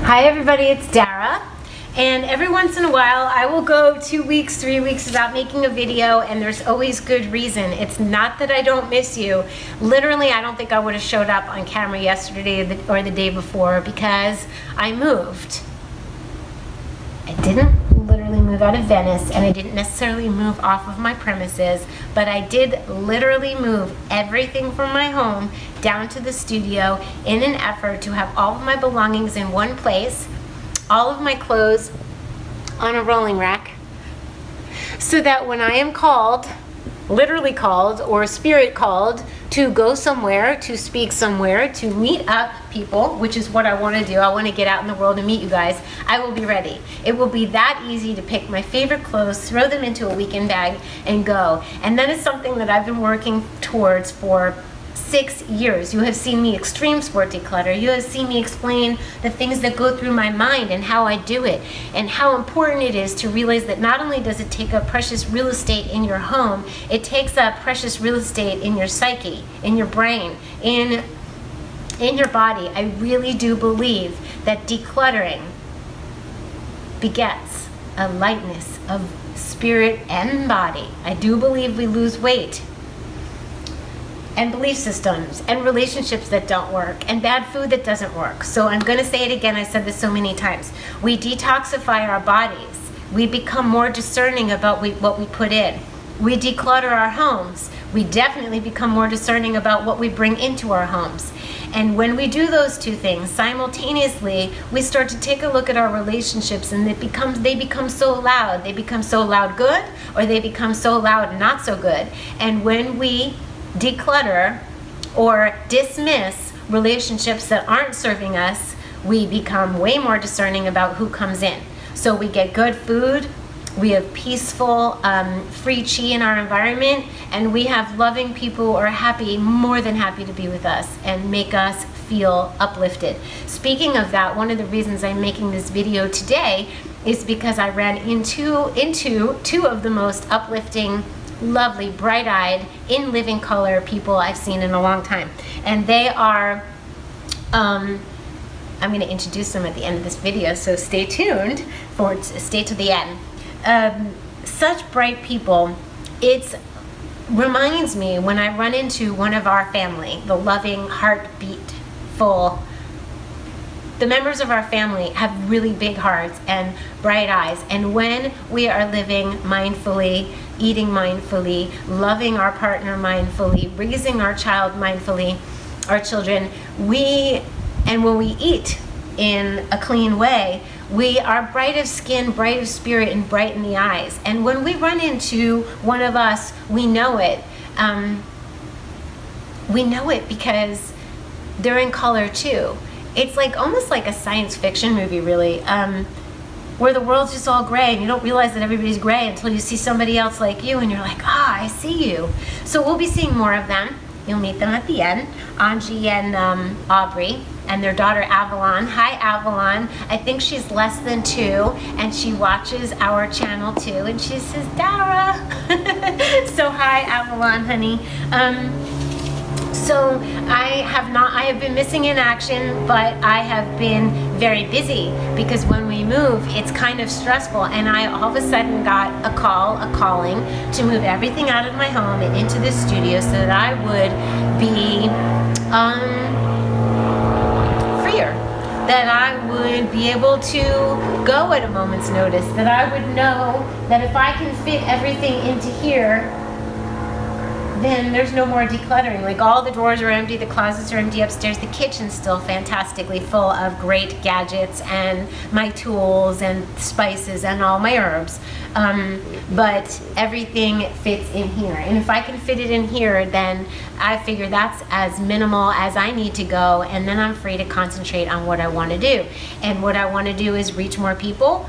Hi everybody, it's Dara, and every once in a while I will go 2 weeks, 3 weeks without making a video, and there's always good reason. It's not that I don't miss you. Literally, I don't think I would have showed up on camera yesterday or the day before because I moved. I didn't literally move out of Venice, and I didn't necessarily move off of my premises, but I did literally move everything from my home down to the studio in an effort to have all of my belongings in one place, all of my clothes on a rolling rack, so that when I am called, literally called, or spirit called, to go somewhere, to speak somewhere, to meet up people, which is what I want to do. I want to get out in the world and meet you guys. I will be ready. It will be that easy to pick my favorite clothes, throw them into a weekend bag, and go. And that is something that I've been working towards for 6 years. You have seen me extreme sport declutter. You have seen me explain the things that go through my mind and how I do it, and how important it is to realize that not only does it take up precious real estate in your home, it takes up precious real estate in your psyche, in your brain, in your body. I really do believe that decluttering begets a lightness of spirit and body. I do believe we lose weight, and belief systems, and relationships that don't work, and bad food that doesn't work. So I'm going to say it again. I said this so many times. We detoxify our bodies. We become more discerning about what we put in. We declutter our homes. We definitely become more discerning about what we bring into our homes. And when we do those two things simultaneously, we start to take a look at our relationships, and they become so loud. They become so loud good, or they become so loud not so good. And when we declutter or dismiss relationships that aren't serving us, we become way more discerning about who comes in. So we get good food, we have peaceful, free chi in our environment, and we have loving people who are happy, more than happy to be with us and make us feel uplifted. Speaking of that, one of the reasons I'm making this video today is because I ran into two of the most uplifting, lovely, bright-eyed, in living color people I've seen in a long time. And they are, I'm going to introduce them at the end of this video, so stay tuned, stay to the end. Such bright people. It reminds me when I run into one of our family, the loving, heartbeat-full. The members of our family have really big hearts and bright eyes, and when we are living mindfully, eating mindfully, loving our partner mindfully, raising our child mindfully, our children, and when we eat in a clean way, we are bright of skin, bright of spirit, and bright in the eyes. And when we run into one of us, we know it. We know it because they're in color too. It's like almost like a science fiction movie, really, where the world's just all gray, and you don't realize that everybody's gray until you see somebody else like you, and you're like, I see you. So we'll be seeing more of them. You'll meet them at the end, Angie and Aubrey, and their daughter Avalon. Hi, Avalon. I think she's less than 2, and she watches our channel too, and she says, Dara. So hi, Avalon, honey. So I have been missing in action, but I have been very busy because when we move, it's kind of stressful, and I all of a sudden got a calling to move everything out of my home and into the studio so that I would be freer, that I would be able to go at a moment's notice, that I would know that if I can fit everything into here, then there's no more decluttering. Like, all the drawers are empty, the closets are empty upstairs, the kitchen's still fantastically full of great gadgets and my tools and spices and all my herbs. But everything fits in here. And if I can fit it in here, then I figure that's as minimal as I need to go, and then I'm free to concentrate on what I want to do. And what I want to do is reach more people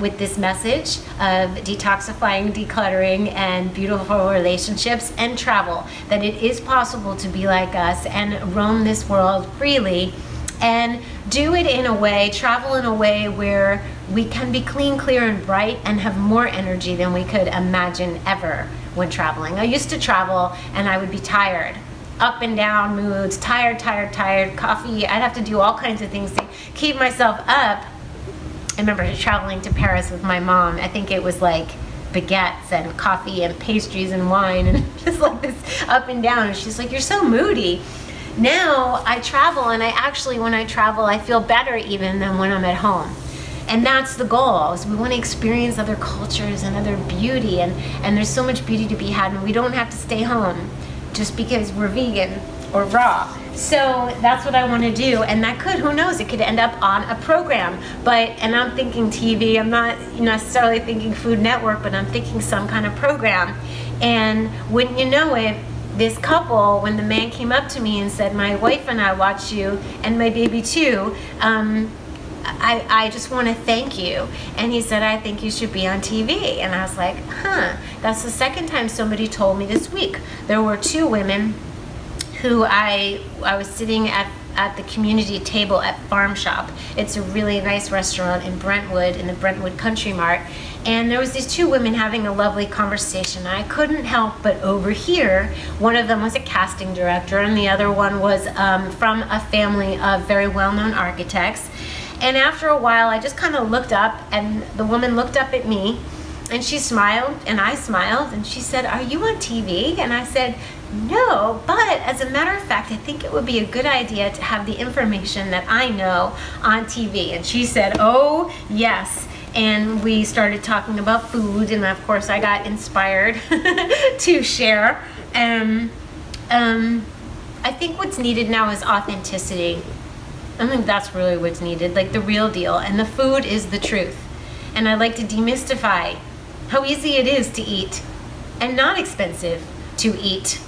with this message of detoxifying, decluttering, and beautiful relationships, and travel. That it is possible to be like us and roam this world freely, and do it in a way, travel in a way where we can be clean, clear, and bright, and have more energy than we could imagine ever when traveling. I used to travel and I would be tired up and down moods, tired, coffee. I'd have to do all kinds of things to keep myself up. I remember traveling to Paris with my mom. I think it was like baguettes and coffee and pastries and wine and just like this up and down. And she's like, you're so moody. Now I travel, and I actually, when I travel, I feel better even than when I'm at home. And that's the goal, is we want to experience other cultures and other beauty, and there's so much beauty to be had, and we don't have to stay home just because we're vegan or raw. So that's what I want to do, and that could, who knows, it could end up on a program. And I'm thinking TV, I'm not necessarily thinking Food Network, but I'm thinking some kind of program. And wouldn't you know it, this couple, when the man came up to me and said, my wife and I watch you, and my baby too, I just want to thank you. And he said, I think you should be on TV. And I was like, that's the second time somebody told me this week. There were two women who I was sitting at the community table at Farm Shop. It's a really nice restaurant in Brentwood, in the Brentwood Country Mart. And there was these two women having a lovely conversation. I couldn't help but overhear. One of them was a casting director, and the other one was from a family of very well-known architects. And after a while, I just kind of looked up, and the woman looked up at me, and she smiled, and I smiled, and she said, are you on TV? And I said, no, but as a matter of fact, I think it would be a good idea to have the information that I know on TV. And she said, oh, yes. And we started talking about food, and of course I got inspired to share. I think what's needed now is authenticity. I think that's really what's needed, like the real deal. And the food is the truth. And I like to demystify how easy it is to eat, and not expensive to eat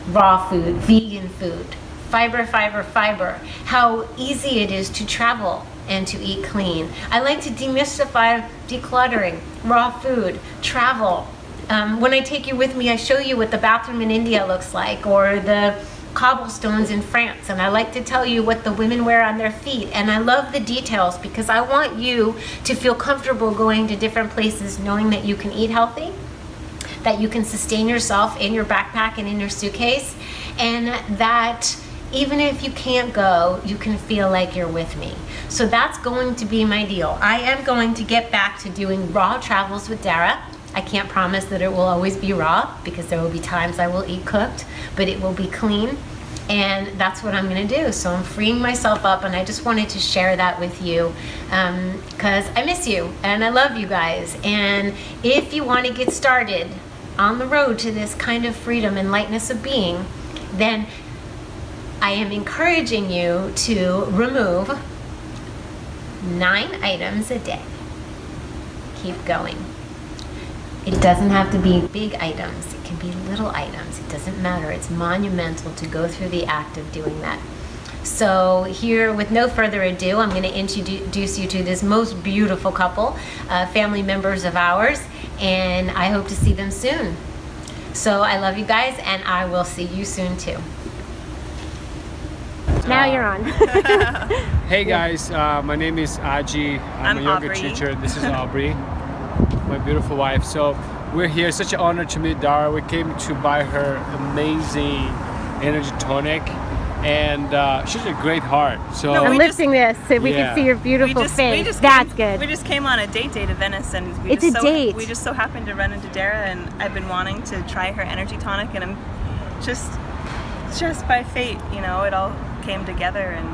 raw food, vegan food, fiber. How easy it is to travel and to eat clean. I like to demystify decluttering, raw food, travel. When I take you with me, I show you what the bathroom in India looks like, or the cobblestones in France, and I like to tell you what the women wear on their feet. And I love the details, because I want you to feel comfortable going to different places, knowing that you can eat healthy, that you can sustain yourself in your backpack and in your suitcase, and that even if you can't go, you can feel like you're with me. So that's going to be my deal. I am going to get back to doing raw travels with Dara. I can't promise that it will always be raw, because there will be times I will eat cooked, but it will be clean, and that's what I'm going to do. So I'm freeing myself up, and I just wanted to share that with you, because I miss you and I love you guys. And if you want to get started on the road to this kind of freedom and lightness of being, then I am encouraging you to remove 9 items a day. Keep going. It doesn't have to be big items. It can be little items. It doesn't matter. It's monumental to go through the act of doing that. So here, with no further ado, I'm going to introduce you to this most beautiful couple, family members of ours, and I hope to see them soon. So I love you guys, and I will see you soon too. Now you're on. Hey guys, my name is Aji. I'm a yoga Aubrey. teacher. This is Aubrey, my beautiful wife. So we're here. Such an honor to meet Dara. We came to buy her amazing energy tonic, and she's a great heart. So No, I'm we lifting this so we can see your beautiful face. That's good. We just came on a date to Venice, and It's a date. We just so happened to run into Dara, and I've been wanting to try her energy tonic, and I'm just by fate, it all came together, and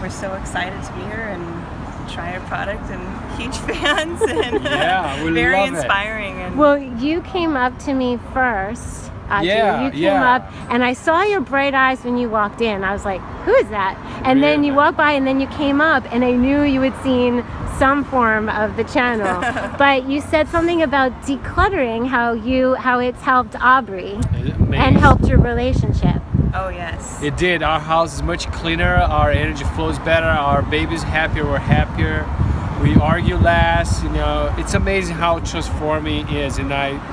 we're so excited to be here and try our product, and huge fans, and Yeah, we very love it. inspiring. And Well, you came up to me first, Audrey. Yeah, You came yeah. up, and I saw your bright eyes when you walked in. I was like, who is that? And then you Really? walked by, and then you came up, and I knew you had seen some form of the channel. But you said something about decluttering, how it's helped Aubrey Amazing. and helped your relationship. oh yes, It did. Our house is much cleaner. Our energy flows better. Our baby's happier. We're happier. We argue less. It's amazing how transforming it is. And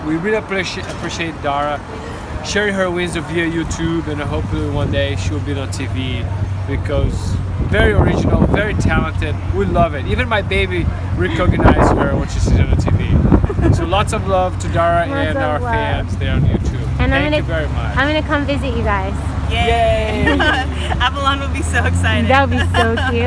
we really appreciate Dara sharing her wins via YouTube, and hopefully one day she'll be on TV, because very original, very talented. We love it. Even my baby recognizes her when she sees her on TV. So lots of love to Dara Lots and of our love. fans there on YouTube. And Thank you very much. I'm gonna come visit you guys. Yay! Avalon will be so excited. That would be so cute.